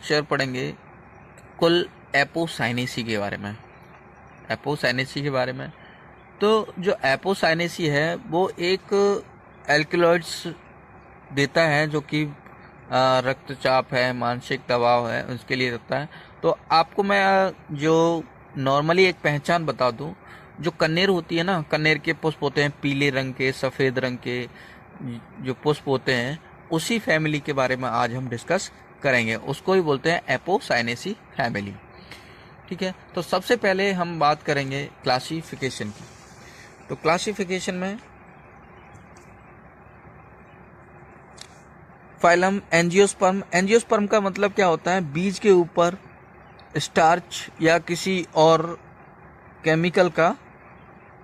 Lecture पढ़ेंगे कुल Apocynaceae के बारे में। एपोसाइनेसी के बारे में तो जो एपोसाइनेसी है वो एक एल्कलॉइड्स देता है जो कि रक्तचाप है, मानसिक दबाव है, उसके लिए रहता है। तो आपको मैं जो नॉर्मली एक पहचान बता दूं, जो कनेर होती है ना, कनेर के पुष्प होते हैं पीले रंग के, सफ़ेद रंग के जो पुष्प होते हैं, उसी फैमिली के बारे में आज हम डिस्कस करेंगे। उसको ही बोलते हैं एपोसाइनेसी फैमिली। ठीक है, तो सबसे पहले हम बात करेंगे क्लासिफिकेशन की। तो क्लासिफिकेशन में फाइलम एंजियोस्पर्म। एंजियोस्पर्म का मतलब क्या होता है? बीज के ऊपर स्टार्च या किसी और केमिकल का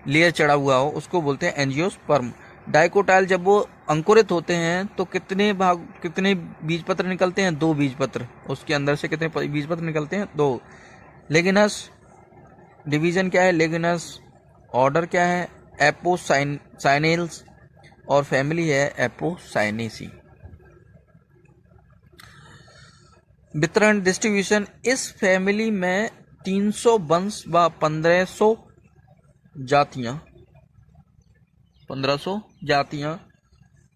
लेयर चढ़ा हुआ हो, उसको बोलते हैं एंजियोस्पर्म। डाइकोटाइल जब वो अंकुरित होते हैं तो कितने बीज पत्र निकलते हैं? 2 बीज पत्र। उसके अंदर से कितने बीज पत्र निकलते हैं? 2। लेगिनस डिवीजन क्या है? लेगिनस। ऑर्डर क्या है? एपोसाइनेल्स। और फैमिली है एपोसाइनेसी। वितरण डिस्ट्रीब्यूशन, इस फैमिली में 300 वंश व 1500 जातियां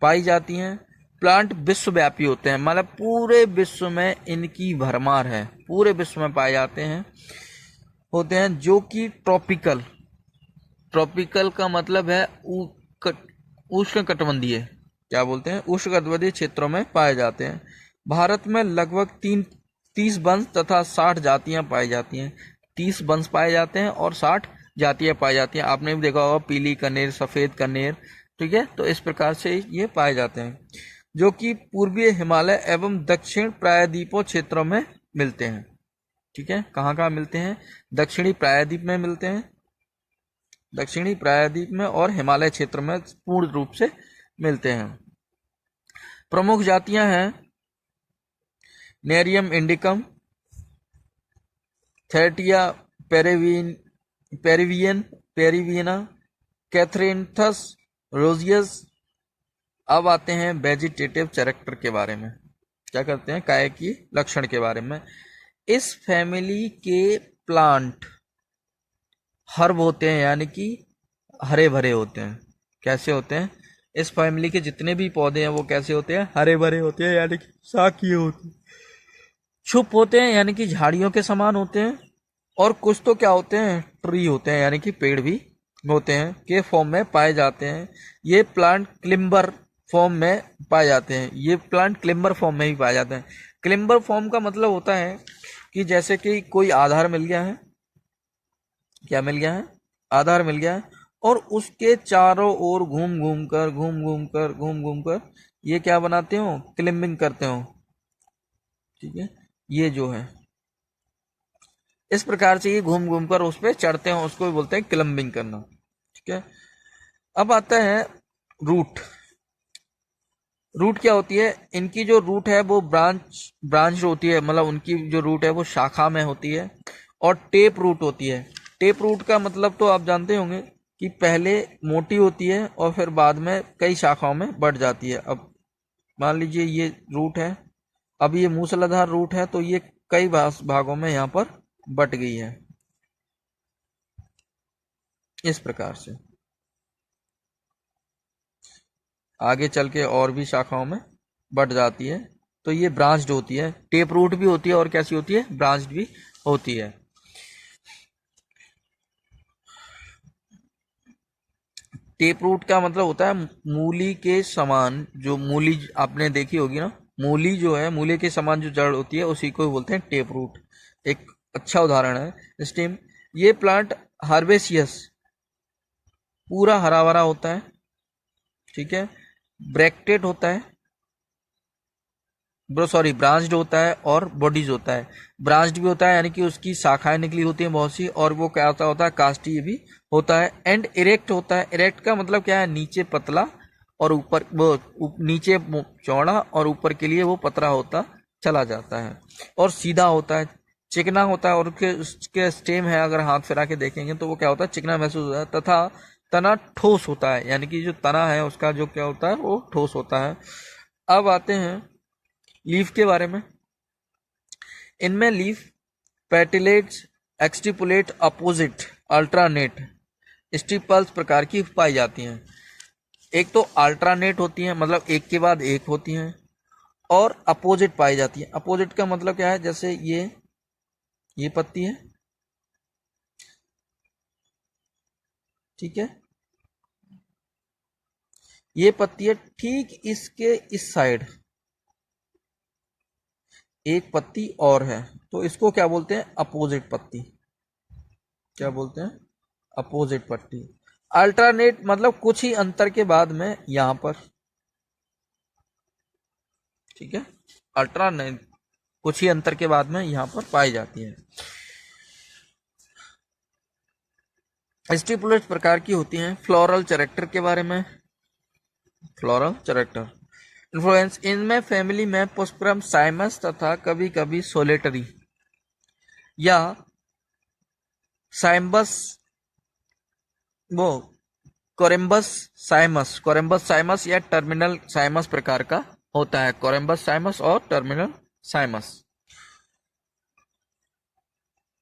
पाई जाती हैं। प्लांट विश्वव्यापी होते हैं, मतलब पूरे विश्व में इनकी भरमार है, पूरे विश्व में पाए जाते हैं, होते हैं, जो कि ट्रॉपिकल का मतलब है उष्णकटिबंधीय, क्या बोलते हैं? उष्णकटिबंधीय क्षेत्रों में पाए जाते हैं। भारत में लगभग 30 वंश तथा 60 जातियां पाई जाती हैं। 30 वंश पाए जाते हैं और 60 जातियां पाई जाती हैं। आपने भी देखा होगा पीली कनेर, सफ़ेद कनेर। ठीक है, तो इस प्रकार से ये पाए जाते हैं, जो कि पूर्वीय हिमालय एवं दक्षिण प्रायद्वीपों क्षेत्रों में मिलते हैं। ठीक है, कहाँ कहाँ मिलते हैं? दक्षिणी प्रायद्वीप में मिलते हैं, दक्षिणी प्रायद्वीप में और हिमालय क्षेत्र में पूर्ण रूप से मिलते हैं। प्रमुख जातियां हैं नेरियम इंडिकम, थेटिया पेरिवियना, कैथरिनथस रोजियस। अब आते हैं वेजिटेटिव कैरेक्टर के बारे में, क्या करते हैं? काय की लक्षण के बारे में। इस फैमिली के प्लांट हर्ब होते हैं, यानी कि हरे भरे होते हैं। कैसे होते हैं? इस फैमिली के जितने भी पौधे हैं वो कैसे होते हैं? हरे भरे होते हैं, यानी कि शाकीय होते हैं। छुप होते हैं, यानी कि झाड़ियों के समान होते हैं। और कुछ तो क्या होते हैं? ट्री होते हैं, यानी कि पेड़ भी होते हैं, के फॉर्म में पाए जाते हैं। ये प्लांट क्लिम्बर फॉर्म में पाए जाते हैं। ये प्लांट क्लिम्बर फॉर्म में ही पाए जाते हैं। क्लिम्बर फॉर्म का मतलब होता है कि जैसे कि कोई आधार मिल गया है, क्या मिल गया है? आधार मिल गया है, और उसके चारों ओर घूम घूम कर ये क्या बनाते हो? क्लिम्बिंग करते हो। ठीक है, ये जो है इस प्रकार से ये घूम घूम कर उस पर चढ़ते हैं, उसको भी बोलते हैं क्लिम्बिंग करना। ठीक है, अब आता है रूट। रूट क्या होती है? इनकी जो रूट है वो ब्रांच होती है, मतलब उनकी जो रूट है वो शाखा में होती है। और टेप रूट होती है। टेप रूट का मतलब तो आप जानते होंगे कि पहले मोटी होती है और फिर बाद में कई शाखाओं में बढ़ जाती है। अब मान लीजिए ये रूट है, अब ये मूसलाधार रूट है, तो ये कई भागों में यहाँ पर बट गई है, इस प्रकार से आगे चल के और भी शाखाओं में बढ़ जाती है। तो ये ब्रांच्ड होती है, टेप रूट भी होती है, और कैसी होती है? ब्रांच्ड भी होती है। टेप रूट का मतलब होता है मूली के समान, जो मूली आपने देखी होगी ना, मूली जो है, मूली के समान जो जड़ होती है उसी को बोलते हैं टेप रूट। एक अच्छा उदाहरण है स्टेम। ये प्लांट हार्बेसियस, पूरा हरा भरा होता है। ठीक है, ब्रैक्टेड होता है, ब्रांच्ड होता है, और बॉडीज होता है। ब्रांच्ड भी होता है, यानी कि उसकी शाखाएं निकली होती हैं बहुत सी, और वो क्या होता है? कास्टीय भी होता है। एंड इरेक्ट होता है। इरेक्ट का मतलब क्या है? नीचे पतला और ऊपर नीचे चौड़ा, और ऊपर के लिए वो पतला होता चला जाता है। और सीधा होता है, चिकना होता है, और उसके स्टेम है, अगर हाथ फिरा के देखेंगे तो वो क्या होता है? चिकना महसूस होता है। तथा तना ठोस होता है, यानी कि जो तना है उसका जो क्या होता है? वो ठोस होता है। अब आते हैं लीफ के बारे में। इनमें लीफ, पेटिलेट्स, एक्सटिपुलेट, अपोजिट, अल्ट्रानेट, स्टिपल्स प्रकार की पाई जाती हैं। एक तो अल्ट्रानेट होती हैं, मतलब एक के बाद एक होती हैं, और अपोजिट पाई जाती है। अपोजिट का मतलब क्या है, जैसे ये पत्ती है, ठीक है, ये पत्ती है, ठीक इसके इस साइड एक पत्ती और है, तो इसको क्या बोलते हैं, अपोजिट पत्ती। क्या बोलते हैं, अपोजिट पत्ती। अल्टरनेट मतलब कुछ ही अंतर के बाद में यहां पर, ठीक है, अल्टरनेट कुछ ही अंतर के बाद में यहां पर पाई जाती है। स्टिपुलेट्स प्रकार की होती हैं। फ्लोरल कैरेक्टर के बारे में, फ्लोरल कैरेक्टर इन्फ्लुएंस, इनमें फैमिली में पुष्परम, साइमस तथा कभी कभी सोलेटरी या साइम्बस, वो कोरेम्बस साइमस या टर्मिनल साइमस प्रकार का होता है। कोरेम्बस साइमस और टर्मिनल साइमस।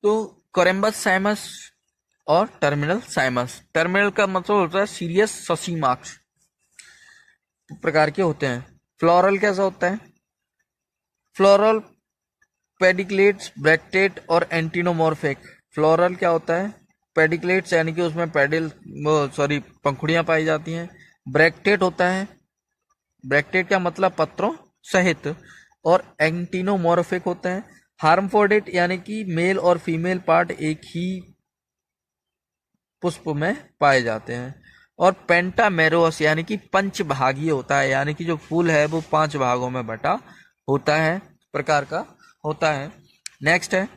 तो कोरेम्बस साइमस और टर्मिनल साइमस, टर्मिनल का मतलब होता है सीरियस ससी मार्क्स प्रकार के होते हैं। फ्लोरल कैसा होता है, फ्लोरल पेडिक्लेट्स, ब्रैक्टेट और एंटिनोमॉर्फिक। फ्लोरल क्या होता है, पेडिक्लेट्स यानी कि उसमें पेडिल पंखुड़ियां पाई जाती हैं। ब्रैक्टेट होता है, ब्रैक्टेट का मतलब पत्रों सहित, और एंटिनोमॉर्फिक होता है हार्मफोर्डेट यानी कि मेल और फीमेल पार्ट एक ही पुष्प में पाए जाते हैं। और पेंटामेरोस यानी कि पंचभागीय होता है, यानी कि जो फूल है वो 5 भागों में बटा होता है, प्रकार का होता है। नेक्स्ट है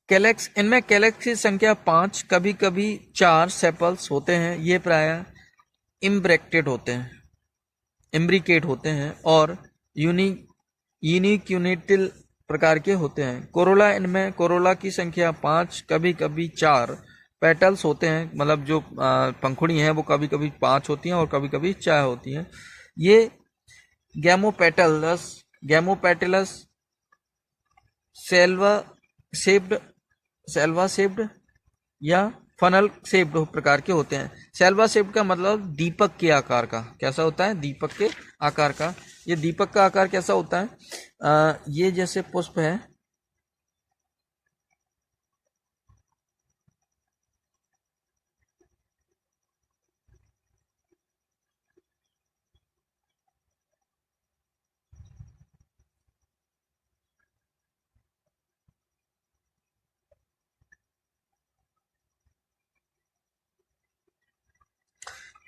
कैलेक्स। इनमें कैलेक्स की संख्या 5, कभी कभी 4 सेपल्स होते हैं। ये प्रायः इम्ब्रेक्टेड होते हैं, इम्ब्रिकेट होते हैं और यूनिक्यूनिटिल प्रकार के होते हैं। कोरोला, इनमें कोरोला की संख्या 5, कभी कभी 4 पेटल्स होते हैं, मतलब जो पंखुड़ी हैं वो कभी कभी 5 होती हैं और कभी कभी 4 होती हैं। ये गैमोपेटलस सेल्वा शेप्ड या फनल शेप्ड प्रकार के होते हैं। सेल्वा शेप्ड का मतलब दीपक के आकार का, कैसा होता है, दीपक के आकार का। ये दीपक का आकार कैसा होता है, ये जैसे पुष्प है,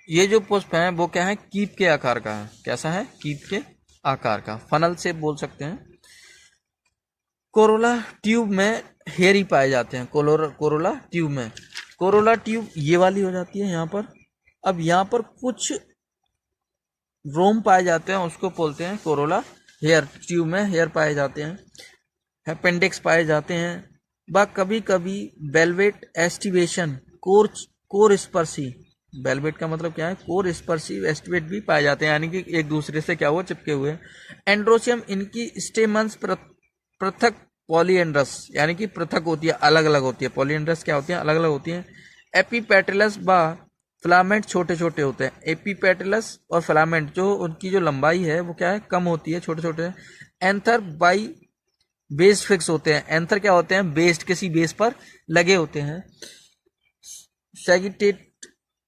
ये जो पुष्प है वो क्या है, कीप के आकार का है। कैसा है, कीप के आकार का, फनल से बोल सकते हैं। कोरोला ट्यूब में हेयर पाए जाते हैं। कोरोला ट्यूब में, कोरोला ट्यूब ये वाली हो जाती है यहाँ पर। अब यहाँ पर कुछ रोम पाए जाते हैं, उसको बोलते हैं कोरोला हेयर। ट्यूब में हेयर पाए जाते हैं, अपेंडिक्स पाए जाते हैं। व कभी कभी वेलवेट एस्टिवेशन, कोर स्पर्शी, वेलवेट का मतलब क्या है, कोर स्पर्शी एस्टिवेट भी पाए जाते हैं, यानी कि एक दूसरे से क्या हुआ, चिपके हुए। एंड्रोसियम, इनकी स्टेमन्स पृथक पॉलीएंड्रस यानी कि पृथक होती है, अलग अलग होती है। पॉलीएंड्रस क्या होती है, अलग अलग होती है। एपीपेटलस व फिलामेंट छोटे छोटे होते हैं। एपीपेटलस और फिलामेंट जो उनकी जो लंबाई है वो क्या है, कम होती है, छोटे छोटे। एंथर बाई बेस फिक्स होते हैं। एंथर क्या होते हैं, बेस्ड, किसी बेस पर लगे होते हैं। सैगिटेट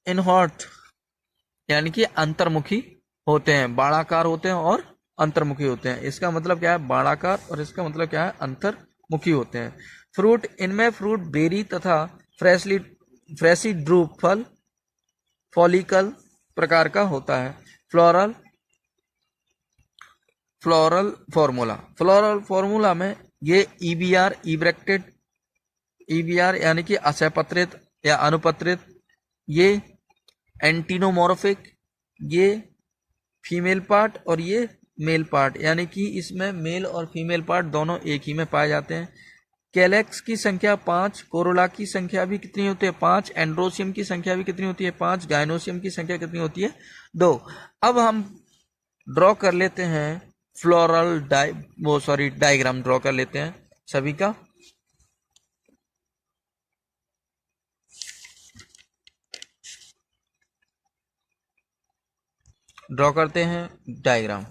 इनहॉट यानी कि अंतर्मुखी होते हैं, बाणाकार होते हैं और अंतर्मुखी होते हैं। इसका मतलब क्या है, बाणाकार, और इसका मतलब क्या है, अंतर्मुखी होते हैं। फ्रूट, इनमें फ्रूट बेरी तथा फ्रेशी ड्रूप फल फॉलिकल प्रकार का होता है। फ्लोरल फॉर्मूला में ये ईबीआर, इब्रेक्टेड, ईबीआर यानी कि असहपत्रित या अनुपत्रित, ये एंटिनोमॉर्फिक, ये फीमेल पार्ट और ये मेल पार्ट, यानी कि इसमें मेल और फीमेल पार्ट दोनों एक ही में पाए जाते हैं। कैलेक्स की संख्या 5, कोरोला की संख्या भी कितनी होती है 5, एंड्रोसियम की संख्या भी कितनी होती है 5, गाइनोसियम की संख्या कितनी होती है 2। अब हम ड्रॉ कर लेते हैं फ्लोरल डायग्राम ड्रॉ कर लेते हैं सभी का। ड्रॉ करते हैं डायग्राम।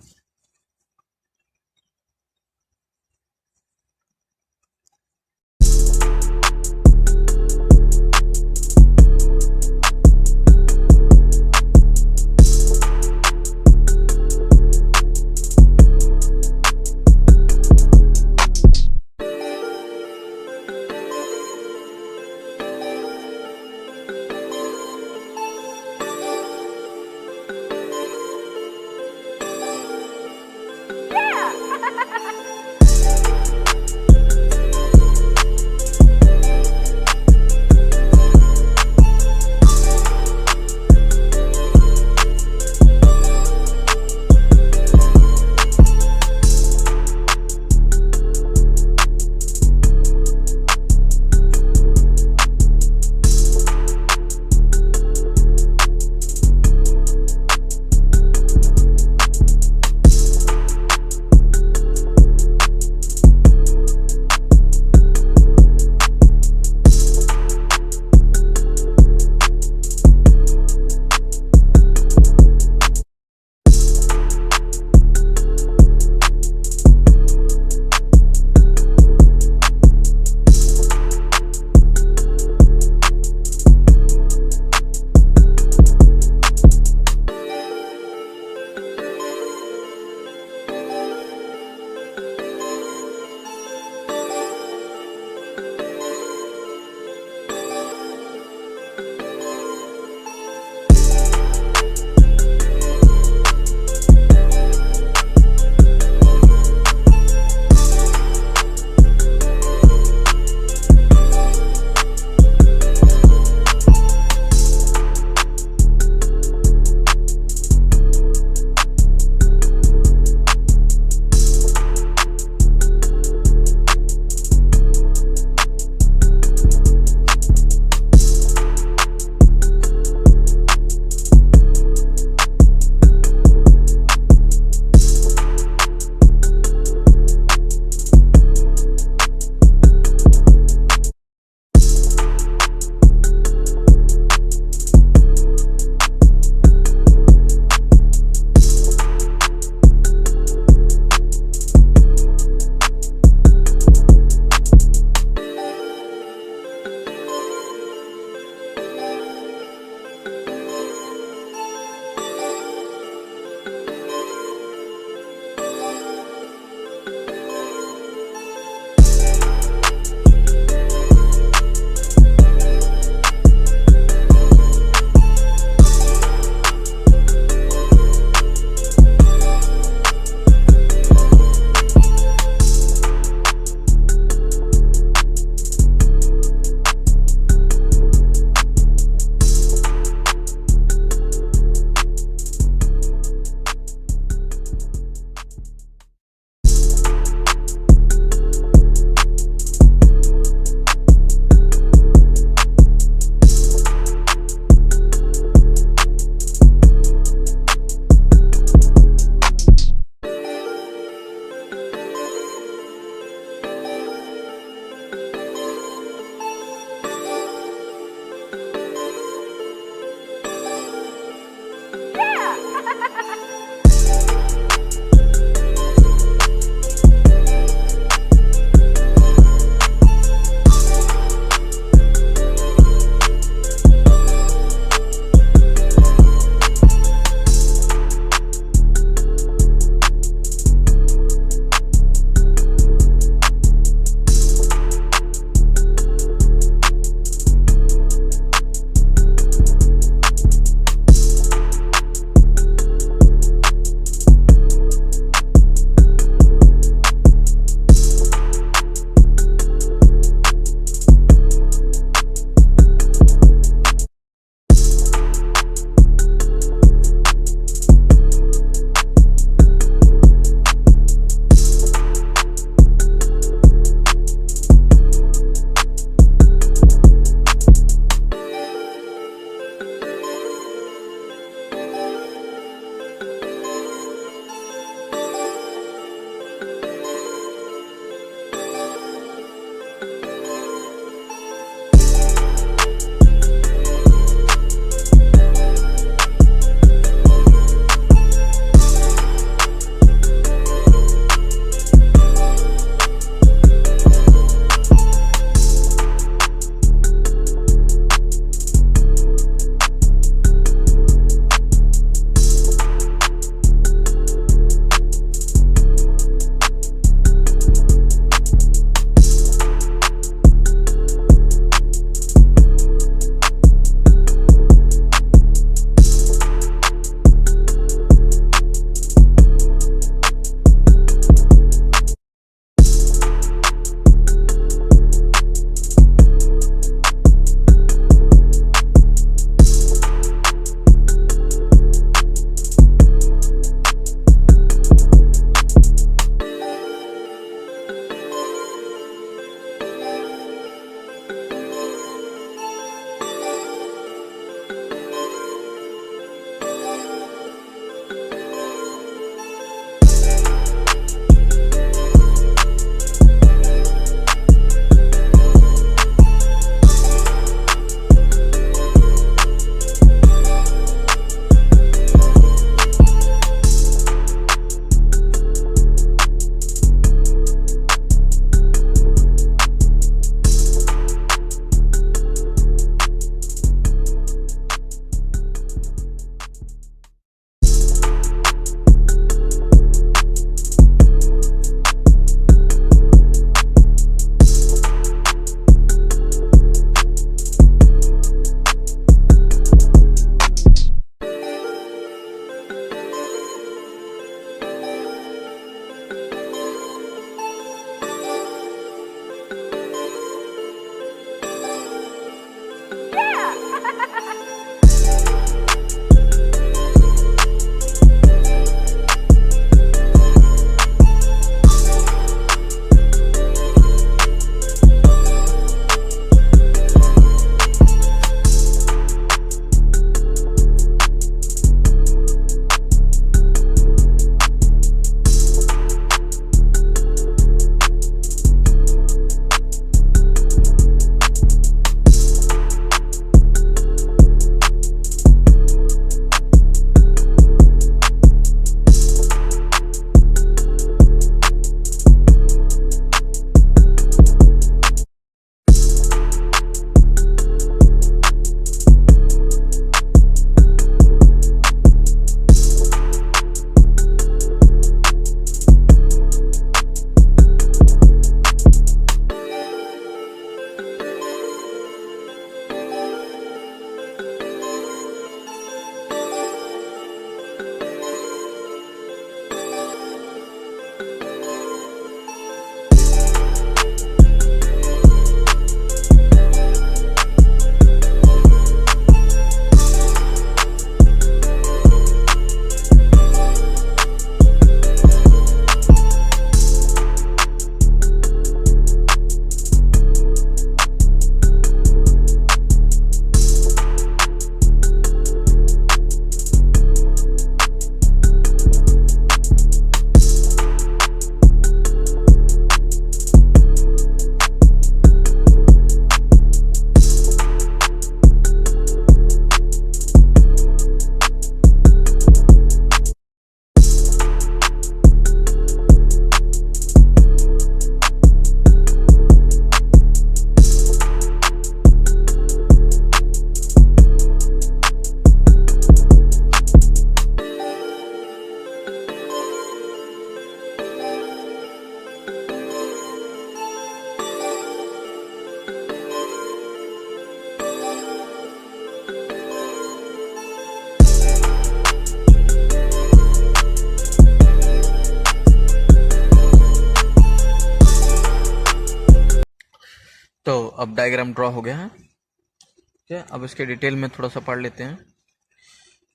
तो अब डायग्राम ड्रॉ हो गया है। ठीक है, अब इसके डिटेल में थोड़ा सा पढ़ लेते हैं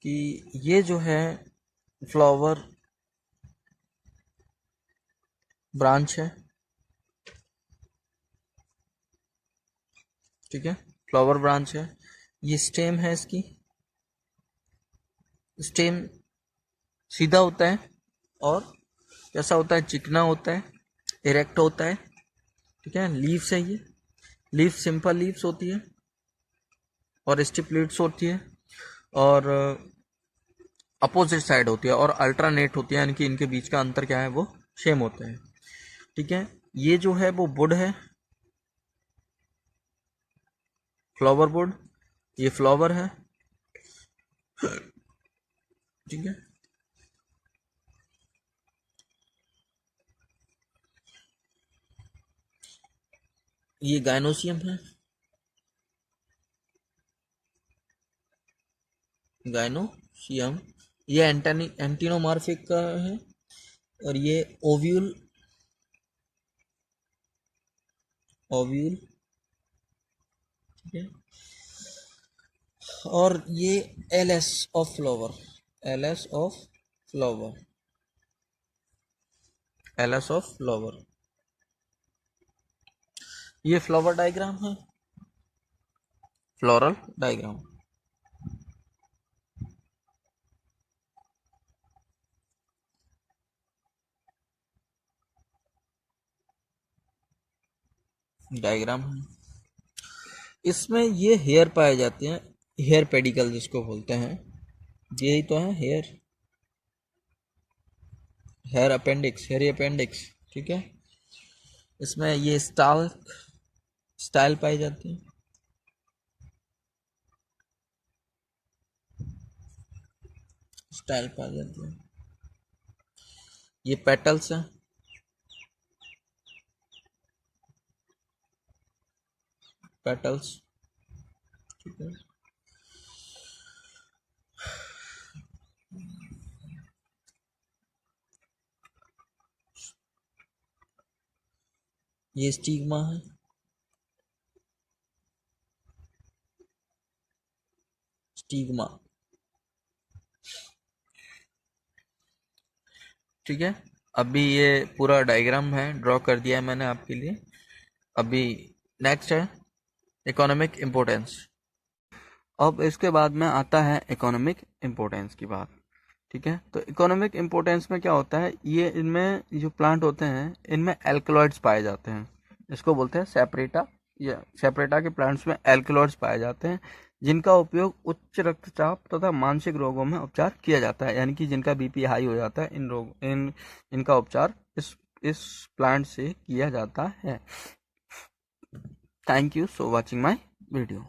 कि ये जो है फ्लावर ब्रांच है। ठीक है, फ्लावर ब्रांच है। ये स्टेम है, इसकी स्टेम सीधा होता है और कैसा होता है, चिकना होता है, इरेक्ट होता है। ठीक है, लीव्स है, ये लीफ सिंपल लीव्स होती है और स्टिप्लेट्स होती है और अपोजिट साइड होती है और अल्टरनेट होती है, यानी कि इनके बीच का अंतर क्या है, वो सेम होता है। ठीक है, ये जो है वो बुड है, फ्लावर बुड, ये फ्लावर है। ठीक है, ये गाइनोसियम है, गाइनोसियम, ये एंटीनोमॉर्फिक का है और ये ओव्यूल, ओव्यूल। ठीक है, और ये LS of flower, LS of flower, LS of flower. ये फ्लावर डायग्राम है, फ्लोरल डायग्राम। डायग्राम है, इसमें ये हेयर पाए जाते हैं, हेयर पेडिकल जिसको बोलते हैं, यही तो है hair, hair appendix, hair appendix. ठीक है, इसमें ये स्टाइल पाई जाती है, स्टाइल पाई जाती है। ये पेटल्स हैं, पेटल्स। ठीक है, ये स्टिग्मा है, स्टिग्मा। ठीक है, अभी ये पूरा डायग्राम है, ड्रॉ कर दिया है मैंने आपके लिए। अभी नेक्स्ट है इकोनॉमिक इम्पोर्टेंस। अब इसके बाद में आता है इकोनॉमिक इम्पोर्टेंस की बात। ठीक है, तो इकोनॉमिक इम्पोर्टेंस में क्या होता है, ये इनमें जो प्लांट होते हैं इनमें एल्कलॉइड्स पाए जाते हैं, इसको बोलते हैं सेपरेटा। या सेपरेटा के प्लांट्स में एल्कलॉइड्स पाए जाते हैं, जिनका उपयोग उच्च रक्तचाप तथा मानसिक रोगों में उपचार किया जाता है। यानी कि जिनका बीपी हाई हो जाता है, इनका उपचार इस प्लांट से किया जाता है। Thank you for watching my video.